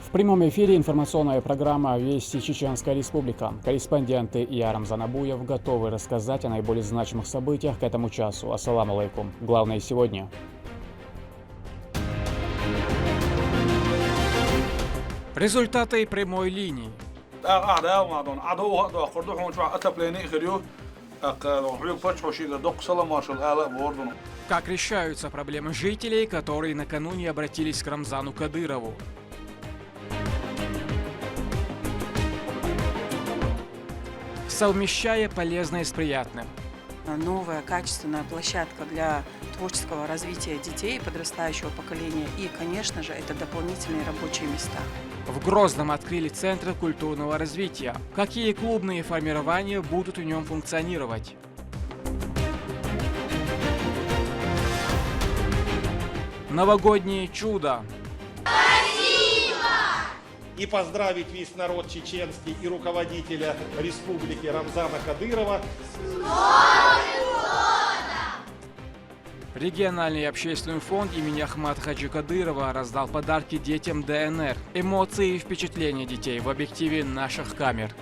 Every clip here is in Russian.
В прямом эфире информационная программа «Вести Чеченская Республика». Корреспонденты я, Рамзан Абуев, готовы рассказать о наиболее значимых событиях к этому часу. Ассаламу алейкум. Главное сегодня. Результаты прямой линии. Как решаются проблемы жителей, которые накануне обратились к Рамзану Кадырову? Совмещая полезное с приятным. Новая качественная площадка для творческого развития детей и подрастающего поколения. И, конечно же, это дополнительные рабочие места. В Грозном открыли Центр культурного развития. Какие клубные формирования будут в нем функционировать? Новогоднее чудо. И поздравить весь народ чеченский и руководителя республики Рамзана Кадырова. Региональный общественный фонд имени Ахмата Хаджи Кадырова раздал подарки детям ДНР. Эмоции и впечатления детей в объективе наших камер.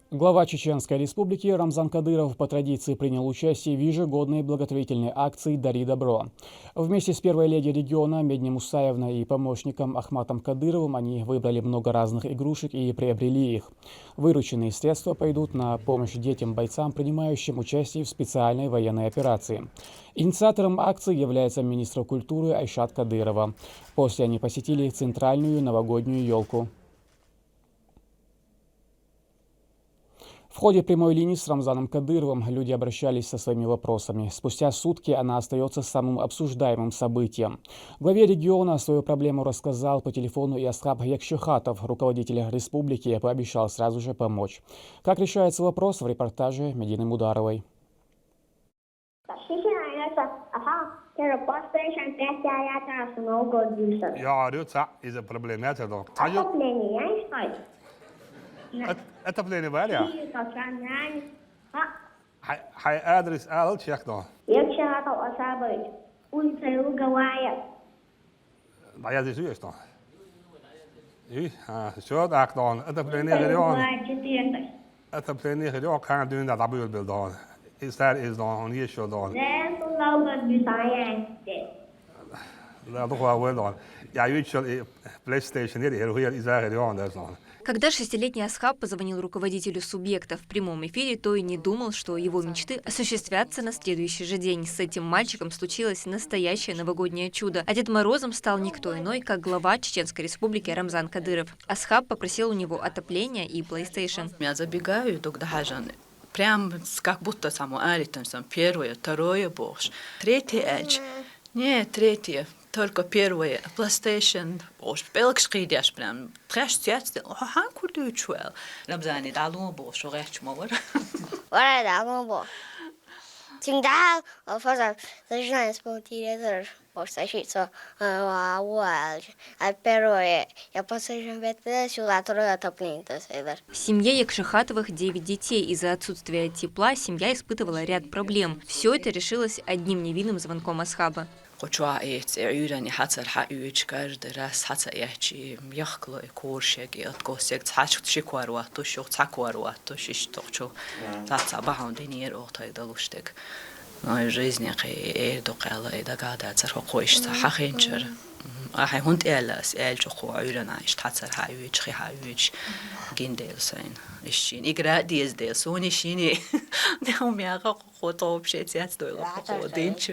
Глава Чеченской Республики Рамзан Кадыров по традиции принял участие в ежегодной благотворительной акции «Дари добро». Вместе с первой леди региона Медни Мусаевной и помощником Ахматом Кадыровым они выбрали много разных игрушек и приобрели их. Вырученные средства пойдут на помощь детям-бойцам, принимающим участие в специальной военной операции. Инициатором акции является министр культуры Айшат Кадырова. После они посетили центральную новогоднюю елку. В ходе прямой линии с Рамзаном Кадыровым люди обращались со своими вопросами. Спустя сутки она остается самым обсуждаемым событием. Главе региона свою проблему рассказал по телефону и Асхаб Якшихатов, руководитель республики, пообещал сразу же помочь. Как решается вопрос в репортаже Медины Мударовой. Отопление варя? Хай адрес ал чехно. Да я здесь есть, что? И, все так, дон. Отопление регион. Отопление регион kan doen dat abul bil don. Is that is don еще don. Да, toch wel don. Ja, weet je, PlayStation hier heel is daar rегион daar don. Когда шестилетний Асхаб позвонил руководителю субъекта в прямом эфире, то и не думал, что его мечты осуществятся на следующий же день. С этим мальчиком случилось настоящее новогоднее чудо. А Дед Морозом стал никто иной, как глава Чеченской Республики Рамзан Кадыров. Асхаб попросил у него отопления и PlayStation. Я забегаю, прям как будто само первое, второе, боже. Третий эдж. Нет, третье. Только первое, PlayStation, belgisch gedeas prem. Trest jetzt, han kudu chuel. Ramzani dalon bo, so recht mower. Ora dalon bo. Tinda, fazer das pontilhas, posta isso, первое, я посажу ветер, сюда трое топлинта седер. В семье Якшихатовых 9 детей. Из-за отсутствия тепла семья испытывала ряд проблем. Все это решилось одним невинным звонком Асхаба. Хоча эти юрани хацар хаюч каждый раз хацар яхчи яхкло и коршеги от косек цачт шиквару то шо цаквару то шиштохчо таца бахандинер отай далуштек. Но жизнь я доqala и дагада цархо койшта хахинчер. Ахай хунд элас элчо хо юрана иш хацар хаюч хаюч гинделсайн. Ишин игра диздел сонишини. Нем я خطاب بشيت يستوي خطودينش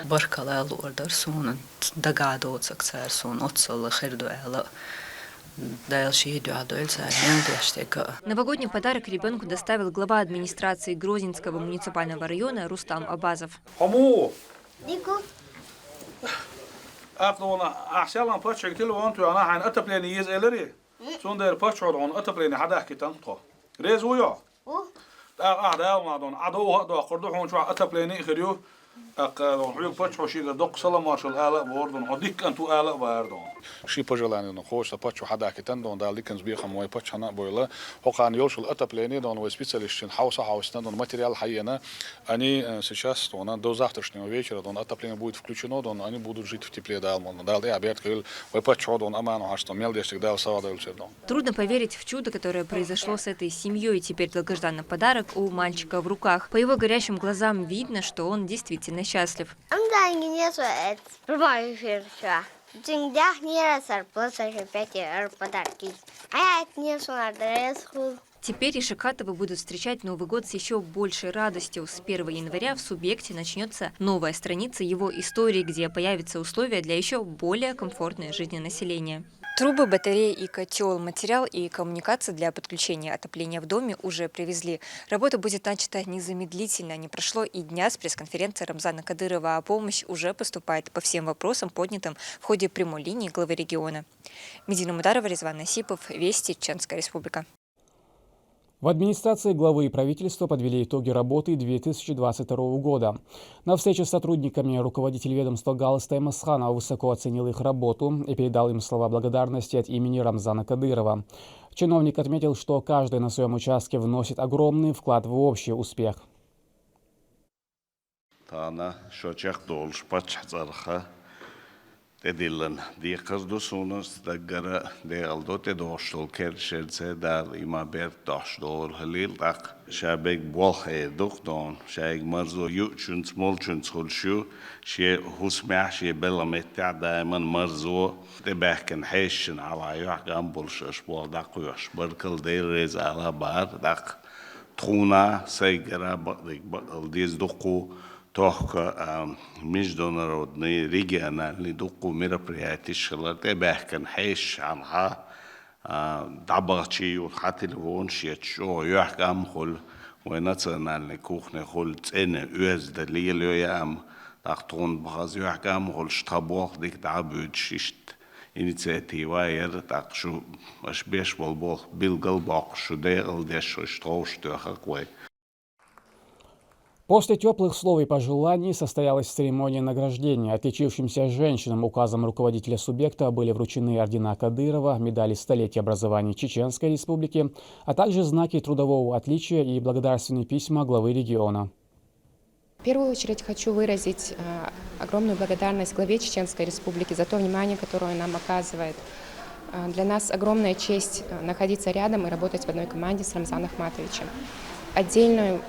بركلا لوردر سون دغادو سكسر سون отсол خيردو الا дальше Новогодний подарок ребенку доставил глава администрации Грозненского муниципального района Рустам Абазов. Ши пожелание, хочется почу хадаки тендон, да ликенс бихам мой почана бойла, хокан йошул отопление, дон вы специалистин хаус, дон материал хайена, они сейчас, до завтрашнего вечера, отопление будет включено, они будут жить в тепле, да, и обед, вы почу, аману, что мелдешек, да, савада. Трудно поверить в чудо, которое произошло с этой семьей. Теперь долгожданный подарок у мальчика в руках. По его горящим глазам видно, что он действительно счастлив. Теперь Ишакатовы будут встречать Новый год с еще большей радостью. С 1 января в субъекте начнется новая страница его истории, где появятся условия для еще более комфортной жизни населения. Трубы, батареи и котел, материал и коммуникации для подключения отопления в доме уже привезли. Работа будет начата незамедлительно. Не прошло и дня с пресс-конференции Рамзана Кадырова, а помощь уже поступает по всем вопросам, поднятым в ходе прямой линии главы региона. Медина Мударова, Резван Насипов, Вести, Чеченская Республика. В администрации главы правительства подвели итоги работы 2022 года. На встрече с сотрудниками руководитель ведомства Галас Таймасханов высоко оценил их работу и передал им слова благодарности от имени Рамзана Кадырова. Чиновник отметил, что каждый на своем участке вносит огромный вклад в общий успех. Tedilen diqasdusunus daggara dealdo tedoshol kershelse dar imaber dashdol halil dak shabek bolhe dokton shayg marzo yuchun smolchun solshu she husmah she belametta daiman marzo tebahken hashin ala yaqam bolshash bol daqyosh barkal derez ala bar dak tuna saygara badik badal dizduqu توك международные региональные доку мероприятия шалате бахкан حيش عنها دعبغشي وحتى لون شيتشو يحكم خل وناتشنال كوخن خل تسنة أوز دليل يام تختون بخاز يحكم خل شتابوخ ديك دعبود شيشت инициатива ер так шо аш беш болбол билгал бак шо дел деш что какой. После теплых слов и пожеланий состоялась церемония награждения. Отличившимся женщинам указом руководителя субъекта были вручены ордена Кадырова, медали столетия образования Чеченской Республики, а также знаки трудового отличия и благодарственные письма главы региона. В первую очередь хочу выразить огромную благодарность главе Чеченской Республики за то внимание, которое он нам оказывает. Для нас огромная честь находиться рядом и работать в одной команде с Рамзаном Ахматовичем. Отдельную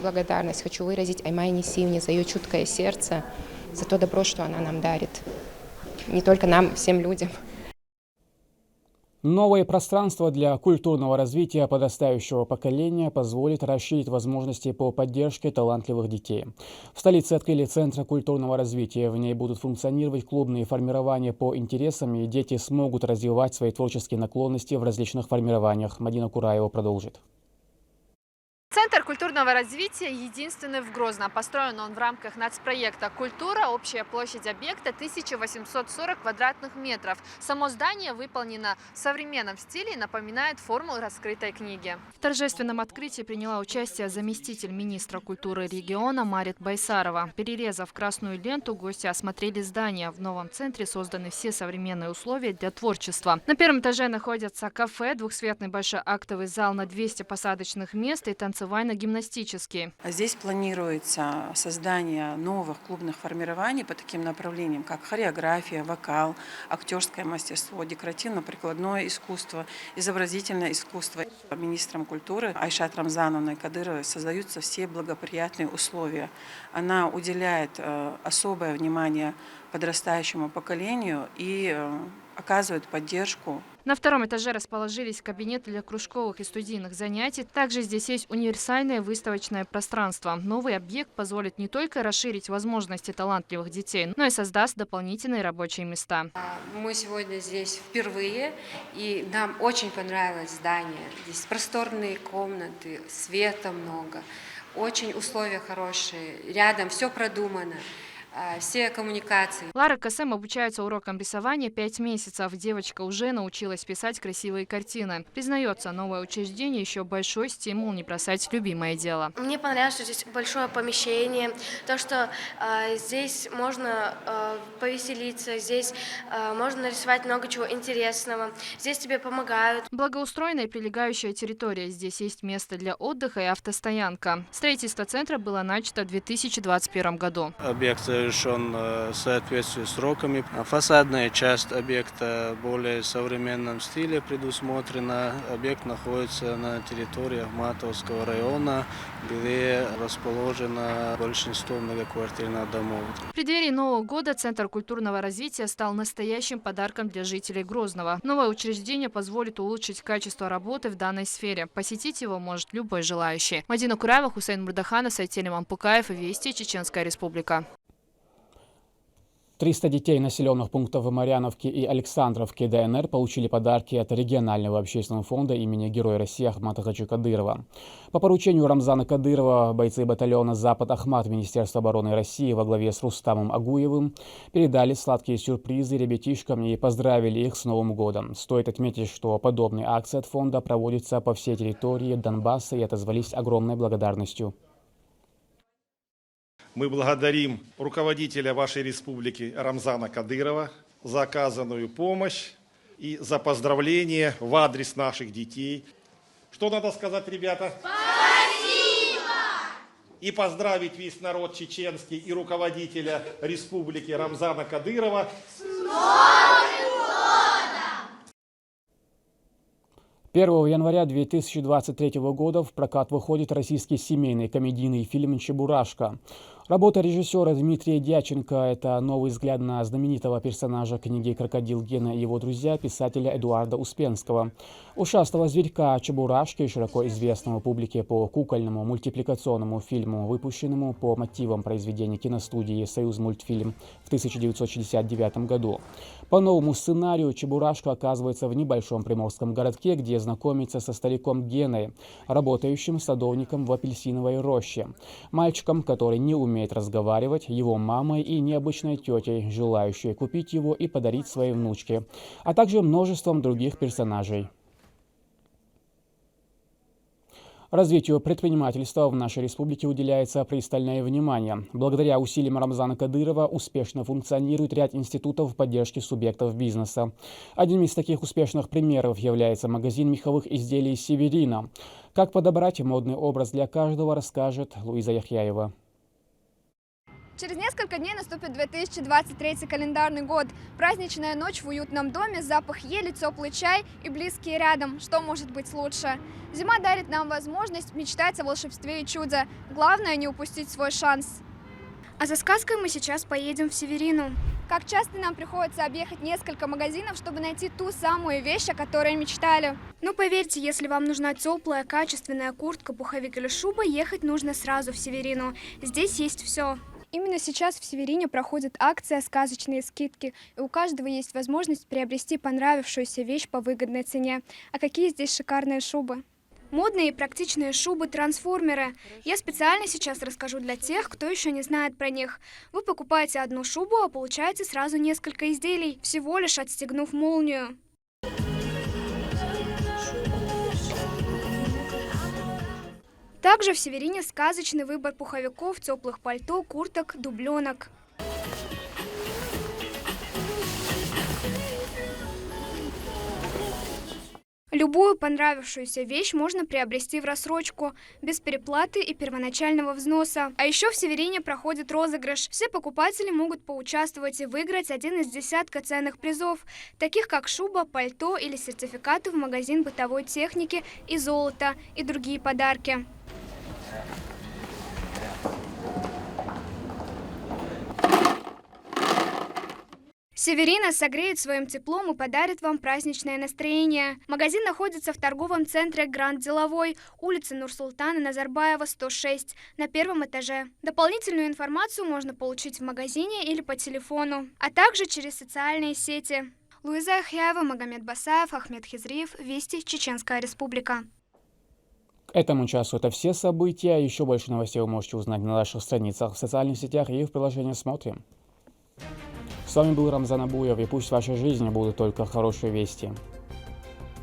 благодарность хочу выразить Аймайне Сивне за ее чуткое сердце, за то добро, что она нам дарит. Не только нам, всем людям. Новое пространство для культурного развития подрастающего поколения позволит расширить возможности по поддержке талантливых детей. В столице открыли Центр культурного развития. В ней будут функционировать клубные формирования по интересам, и дети смогут развивать свои творческие наклонности в различных формированиях. Мадина Кураева продолжит. Центр культурного развития единственный в Грозном. Построен он в рамках нацпроекта «Культура». Общая площадь объекта 1840 квадратных метров. Само здание выполнено в современном стиле и напоминает форму раскрытой книги. В торжественном открытии приняла участие заместитель министра культуры региона Марит Байсарова. Перерезав красную ленту, гости осмотрели здание. В новом центре созданы все современные условия для творчества. На первом этаже находятся кафе, двухсветный большой актовый зал на 200 посадочных мест и танцевально-гимнастические. Здесь планируется создание новых клубных формирований по таким направлениям, как хореография, вокал, актерское мастерство, декоративно-прикладное искусство, изобразительное искусство. Министром культуры Айшат Рамзановной Кадыровой создаются все благоприятные условия. Она уделяет особое внимание подрастающему поколению и оказывает поддержку. На втором этаже расположились кабинеты для кружковых и студийных занятий. Также здесь есть универсальное выставочное пространство. Новый объект позволит не только расширить возможности талантливых детей, но и создаст дополнительные рабочие места. Мы сегодня здесь впервые, и нам очень понравилось здание. Здесь просторные комнаты, света много, очень условия хорошие, рядом все продумано. все коммуникации. Лара Касем обучается урокам рисования 5 месяцев. Девочка уже научилась писать красивые картины. Признается, новое учреждение еще большой стимул не бросать любимое дело. Мне понравилось, что здесь большое помещение, то, что здесь можно повеселиться, здесь можно нарисовать много чего интересного, здесь тебе помогают. Благоустроенная прилегающая территория. Здесь есть место для отдыха и автостоянка. Строительство центра было начато в 2021 году. Объект завершен в соответствии с сроками. Фасадная часть объекта в более современном стиле предусмотрена. Объект находится на территории Ахматовского района, где расположено большинство многоквартирных домов. В преддверии Нового года Центр культурного развития стал настоящим подарком для жителей Грозного. Новое учреждение позволит улучшить качество работы в данной сфере. Посетить его может любой желающий. Мадина Кураева, Хусейн Мурдаханов, Сайтелем Ампукаев, Вести, Чеченская Республика. 300 детей населенных пунктов Марьяновки и Александровки ДНР получили подарки от регионального общественного фонда имени Героя России Ахмата Хаджи Кадырова. По поручению Рамзана Кадырова бойцы батальона «Запад Ахмат» Министерства обороны России во главе с Рустамом Агуевым передали сладкие сюрпризы ребятишкам и поздравили их с Новым годом. Стоит отметить, что подобные акции от фонда проводятся по всей территории Донбасса и отозвались огромной благодарностью. Мы благодарим руководителя вашей республики Рамзана Кадырова за оказанную помощь и за поздравления в адрес наших детей. Что надо сказать, ребята? Спасибо! И поздравить весь народ чеченский и руководителя республики Рамзана Кадырова с Новым годом! 1 января 2023 года в прокат выходит российский семейный комедийный фильм «Чебурашка». Работа режиссера Дмитрия Дьяченко – это новый взгляд на знаменитого персонажа книги «Крокодил Гена» и его друзья, писателя Эдуарда Успенского. Ушастого зверька Чебурашки, широко известного публике по кукольному мультипликационному фильму, выпущенному по мотивам произведения киностудии «Союзмультфильм» в 1969 году. По новому сценарию Чебурашка оказывается в небольшом приморском городке, где знакомится со стариком Геной, работающим садовником в апельсиновой роще. Мальчиком, который не умеет разговаривать, его мамой и необычной тетей, желающей купить его и подарить своей внучке, а также множеством других персонажей. Развитию предпринимательства в нашей республике уделяется пристальное внимание. Благодаря усилиям Рамзана Кадырова успешно функционирует ряд институтов поддержки субъектов бизнеса. Одним из таких успешных примеров является магазин меховых изделий «Северина». Как подобрать модный образ для каждого, расскажет Луиза Яхьяева. Через несколько дней наступит 2023 календарный год. Праздничная ночь в уютном доме, запах ели, теплый чай и близкие рядом. Что может быть лучше? Зима дарит нам возможность мечтать о волшебстве и чуде. Главное не упустить свой шанс. А за сказкой мы сейчас поедем в Северину. Как часто нам приходится объехать несколько магазинов, чтобы найти ту самую вещь, о которой мечтали. Но поверьте, если вам нужна теплая, качественная куртка, пуховик или шуба, ехать нужно сразу в Северину. Здесь есть все. Именно сейчас в Северине проходит акция «Сказочные скидки», и у каждого есть возможность приобрести понравившуюся вещь по выгодной цене. А какие здесь шикарные шубы! Модные и практичные шубы-трансформеры. Я специально сейчас расскажу для тех, кто еще не знает про них. Вы покупаете одну шубу, а получаете сразу несколько изделий, всего лишь отстегнув молнию. Также в Северине сказочный выбор пуховиков, теплых пальто, курток, дубленок. Любую понравившуюся вещь можно приобрести в рассрочку, без переплаты и первоначального взноса. А еще в Северине проходит розыгрыш. Все покупатели могут поучаствовать и выиграть один из десятка ценных призов, таких как шуба, пальто или сертификаты в магазин бытовой техники и золото и другие подарки. Северина согреет своим теплом и подарит вам праздничное настроение. Магазин находится в торговом центре Гранд Деловой, улица Нурсултана Назарбаева, 106, на первом этаже. Дополнительную информацию можно получить в магазине или по телефону, а также через социальные сети. Луиза Яхьяева, Магомед Басаев, Ахмед Хизриев, Вести, Чеченская Республика. этому часу это все события. Еще больше новостей вы можете узнать на наших страницах в социальных сетях и в приложении «Смотрим». С вами был Рамзан Абуев, и пусть в вашей жизни будут только хорошие вести.